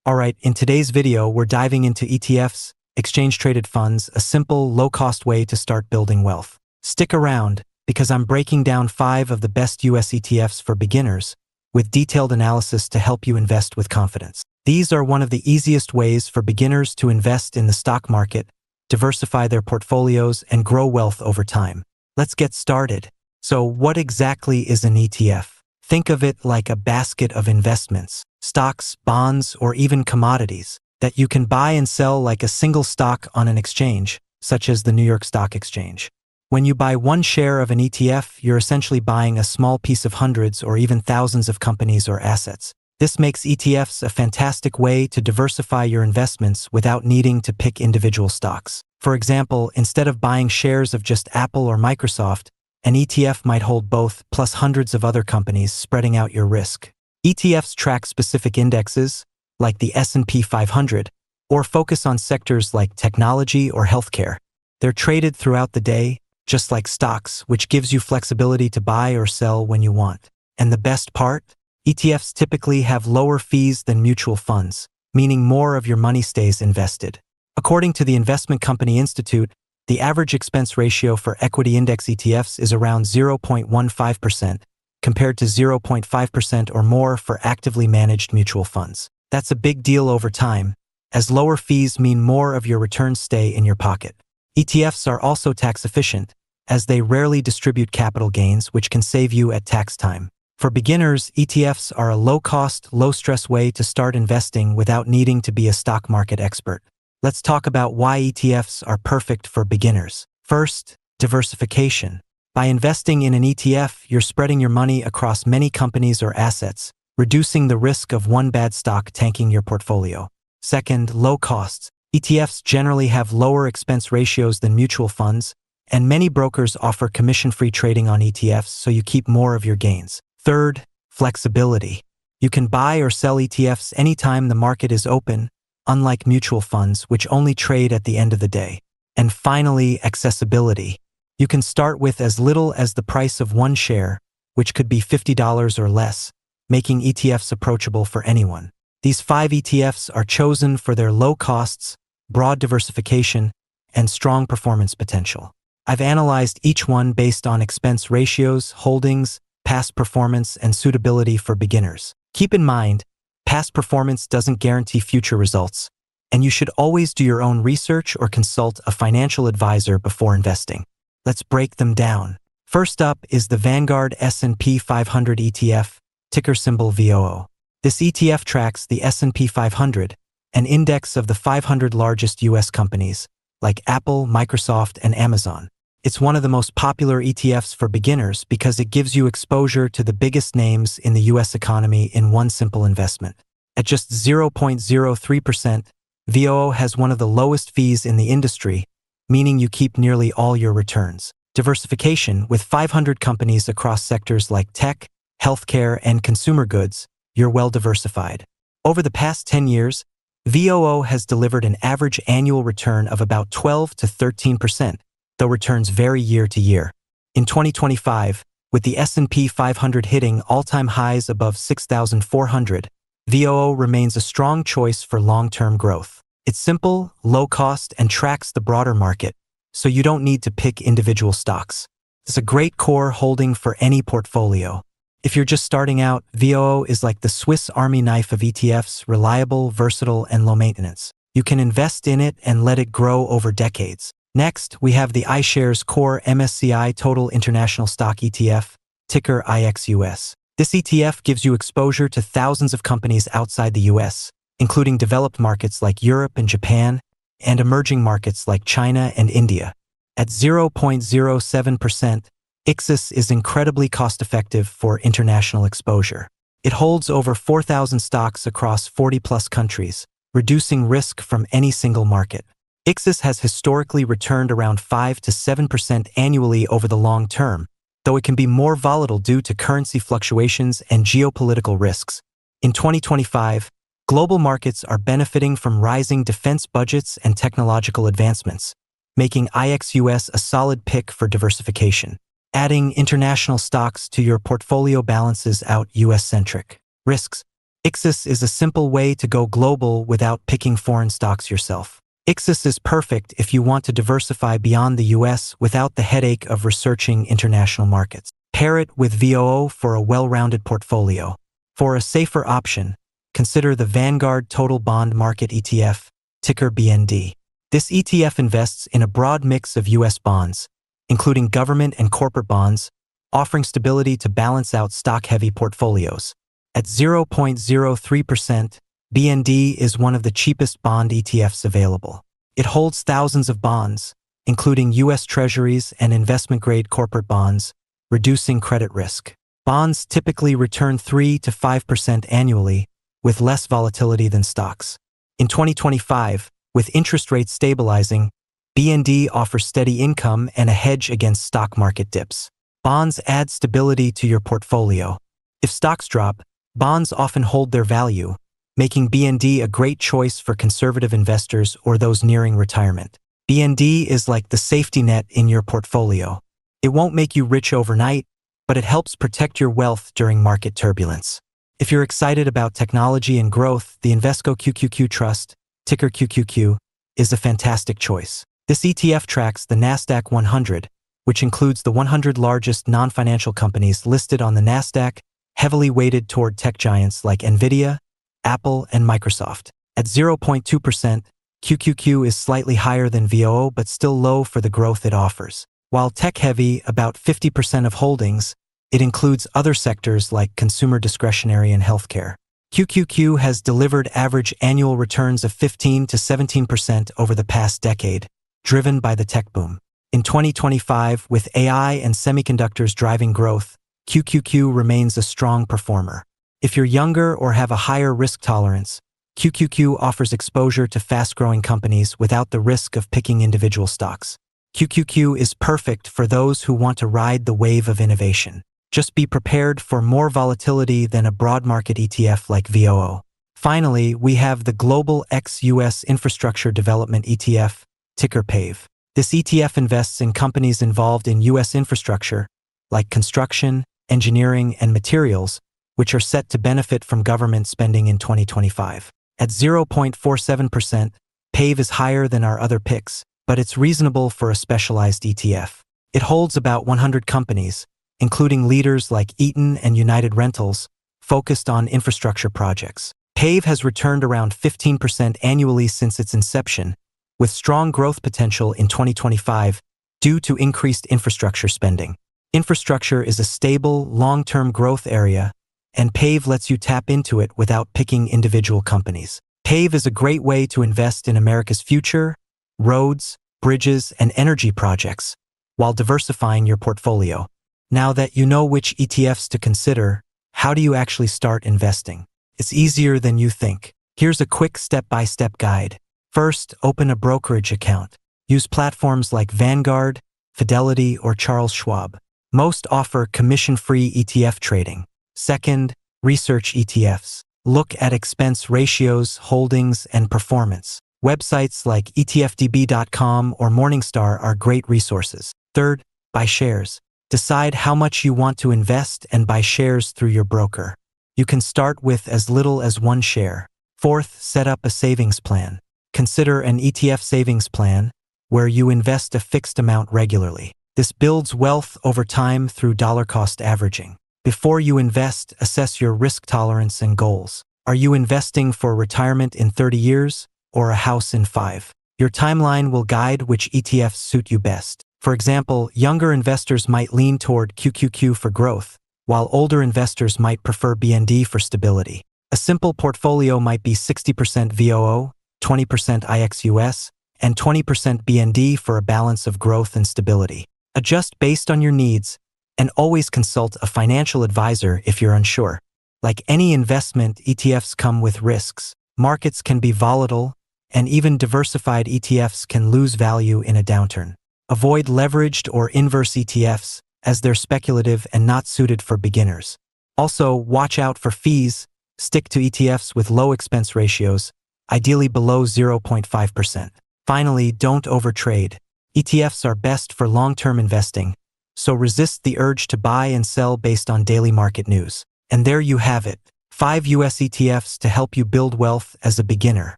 Alright, in today's video, we're diving into ETFs, exchange-traded funds, a simple, low-cost way to start building wealth. Stick around, because I'm breaking down 5 of the best US ETFs for beginners, with detailed analysis to help you invest with confidence. These are one of the easiest ways for beginners to invest in the stock market, diversify their portfolios, and grow wealth over time. Let's get started. So, what exactly is an ETF? Think of it like a basket of investments, stocks, bonds, or even commodities, that you can buy and sell like a single stock on an exchange, such as the New York Stock Exchange. When you buy one share of an ETF, you're essentially buying a small piece of hundreds or even thousands of companies or assets. This makes ETFs a fantastic way to diversify your investments without needing to pick individual stocks. For example, instead of buying shares of just Apple or Microsoft, an ETF might hold both, plus hundreds of other companies, spreading out your risk. ETFs track specific indexes, like the S&P 500, or focus on sectors like technology or healthcare. They're traded throughout the day, just like stocks, which gives you flexibility to buy or sell when you want. And the best part? ETFs typically have lower fees than mutual funds, meaning more of your money stays invested. According to the Investment Company Institute, the average expense ratio for equity index ETFs is around 0.15%, compared to 0.5% or more for actively managed mutual funds. That's a big deal over time, as lower fees mean more of your returns stay in your pocket. ETFs are also tax efficient, as they rarely distribute capital gains, which can save you at tax time. For beginners, ETFs are a low-cost, low-stress way to start investing without needing to be a stock market expert. Let's talk about why ETFs are perfect for beginners. First, diversification. By investing in an ETF, you're spreading your money across many companies or assets, reducing the risk of one bad stock tanking your portfolio. Second, low costs. ETFs generally have lower expense ratios than mutual funds, and many brokers offer commission-free trading on ETFs so you keep more of your gains. Third, flexibility. You can buy or sell ETFs anytime the market is open, unlike mutual funds, which only trade at the end of the day. And finally, accessibility. You can start with as little as the price of one share, which could be $50 or less, making ETFs approachable for anyone. These 5 ETFs are chosen for their low costs, broad diversification, and strong performance potential. I've analyzed each one based on expense ratios, holdings, past performance, and suitability for beginners. Keep in mind, past performance doesn't guarantee future results, and you should always do your own research or consult a financial advisor before investing. Let's break them down. First up is the Vanguard S&P 500 ETF, ticker symbol VOO. This ETF tracks the S&P 500, an index of the 500 largest US companies, like Apple, Microsoft, and Amazon. It's one of the most popular ETFs for beginners because it gives you exposure to the biggest names in the US economy in one simple investment. At just 0.03%, VOO has one of the lowest fees in the industry, meaning you keep nearly all your returns. Diversification, with 500 companies across sectors like tech, healthcare, and consumer goods, you're well diversified. Over the past 10 years, VOO has delivered an average annual return of about 12 to 13%, though returns vary year to year. In 2025, with the S&P 500 hitting all-time highs above 6,400, VOO remains a strong choice for long-term growth. It's simple, low-cost, and tracks the broader market, so you don't need to pick individual stocks. It's a great core holding for any portfolio. If you're just starting out, VOO is like the Swiss Army knife of ETFs, reliable, versatile, and low maintenance. You can invest in it and let it grow over decades. Next, we have the iShares Core MSCI Total International Stock ETF, ticker IXUS. This ETF gives you exposure to thousands of companies outside the US, including developed markets like Europe and Japan, and emerging markets like China and India. At 0.07%, IXUS is incredibly cost-effective for international exposure. It holds over 4,000 stocks across 40-plus countries, reducing risk from any single market. IXUS has historically returned around 5 to 7% annually over the long term, though it can be more volatile due to currency fluctuations and geopolitical risks. In 2025, global markets are benefiting from rising defense budgets and technological advancements, making IXUS a solid pick for diversification. Adding international stocks to your portfolio balances out US-centric risks. IXUS is a simple way to go global without picking foreign stocks yourself. IXUS is perfect if you want to diversify beyond the US without the headache of researching international markets. Pair it with VOO for a well-rounded portfolio. For a safer option, consider the Vanguard Total Bond Market ETF, ticker BND. This ETF invests in a broad mix of US bonds, including government and corporate bonds, offering stability to balance out stock-heavy portfolios. At 0.03%, BND is one of the cheapest bond ETFs available. It holds thousands of bonds, including US Treasuries and investment-grade corporate bonds, reducing credit risk. Bonds typically return 3 to 5% annually, with less volatility than stocks. In 2025, with interest rates stabilizing, BND offers steady income and a hedge against stock market dips. Bonds add stability to your portfolio. If stocks drop, bonds often hold their value, making BND a great choice for conservative investors or those nearing retirement. BND is like the safety net in your portfolio. It won't make you rich overnight, but it helps protect your wealth during market turbulence. If you're excited about technology and growth, the Invesco QQQ Trust, ticker QQQ, is a fantastic choice. This ETF tracks the NASDAQ 100, which includes the 100 largest non-financial companies listed on the NASDAQ, heavily weighted toward tech giants like Nvidia, Apple, and Microsoft. At 0.2%, QQQ is slightly higher than VOO but still low for the growth it offers. While tech-heavy, about 50% of holdings, it includes other sectors like consumer discretionary and healthcare. QQQ has delivered average annual returns of 15 to 17% over the past decade, driven by the tech boom. In 2025, with AI and semiconductors driving growth, QQQ remains a strong performer. If you're younger or have a higher risk tolerance, QQQ offers exposure to fast-growing companies without the risk of picking individual stocks. QQQ is perfect for those who want to ride the wave of innovation. Just be prepared for more volatility than a broad market ETF like VOO. Finally, we have the Global IXUS Infrastructure Development ETF, ticker PAVE. This ETF invests in companies involved in US infrastructure, like construction, engineering, and materials, which are set to benefit from government spending in 2025. At 0.47%, PAVE is higher than our other picks, but it's reasonable for a specialized ETF. It holds about 100 companies, including leaders like Eaton and United Rentals, focused on infrastructure projects. PAVE has returned around 15% annually since its inception, with strong growth potential in 2025 due to increased infrastructure spending. Infrastructure is a stable, long-term growth area, and PAVE lets you tap into it without picking individual companies. PAVE is a great way to invest in America's future, roads, bridges, and energy projects, while diversifying your portfolio. Now that you know which ETFs to consider, how do you actually start investing? It's easier than you think. Here's a quick step-by-step guide. First, open a brokerage account. Use platforms like Vanguard, Fidelity, or Charles Schwab. Most offer commission-free ETF trading. Second, research ETFs. Look at expense ratios, holdings, and performance. Websites like etfdb.com or Morningstar are great resources. Third, buy shares. Decide how much you want to invest and buy shares through your broker. You can start with as little as 1 share. Fourth, set up a savings plan. Consider an ETF savings plan, where you invest a fixed amount regularly. This builds wealth over time through dollar-cost averaging. Before you invest, assess your risk tolerance and goals. Are you investing for retirement in 30 years or a house in 5? Your timeline will guide which ETFs suit you best. For example, younger investors might lean toward QQQ for growth, while older investors might prefer BND for stability. A simple portfolio might be 60% VOO, 20% IXUS, and 20% BND for a balance of growth and stability. Adjust based on your needs, and always consult a financial advisor if you're unsure. Like any investment, ETFs come with risks. Markets can be volatile, and even diversified ETFs can lose value in a downturn. Avoid leveraged or inverse ETFs, as they're speculative and not suited for beginners. Also, watch out for fees. Stick to ETFs with low expense ratios, ideally below 0.5%. Finally, don't overtrade. ETFs are best for long-term investing, so resist the urge to buy and sell based on daily market news. And there you have it, 5 US ETFs to help you build wealth as a beginner.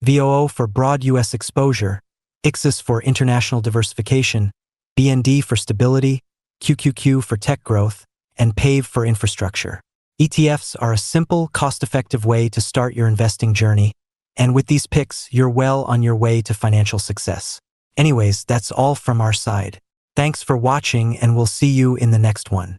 VOO for broad US exposure, IXUS for international diversification, BND for stability, QQQ for tech growth, and PAVE for infrastructure. ETFs are a simple, cost-effective way to start your investing journey, and with these picks, you're well on your way to financial success. Anyways, that's all from our side. Thanks for watching, and we'll see you in the next one.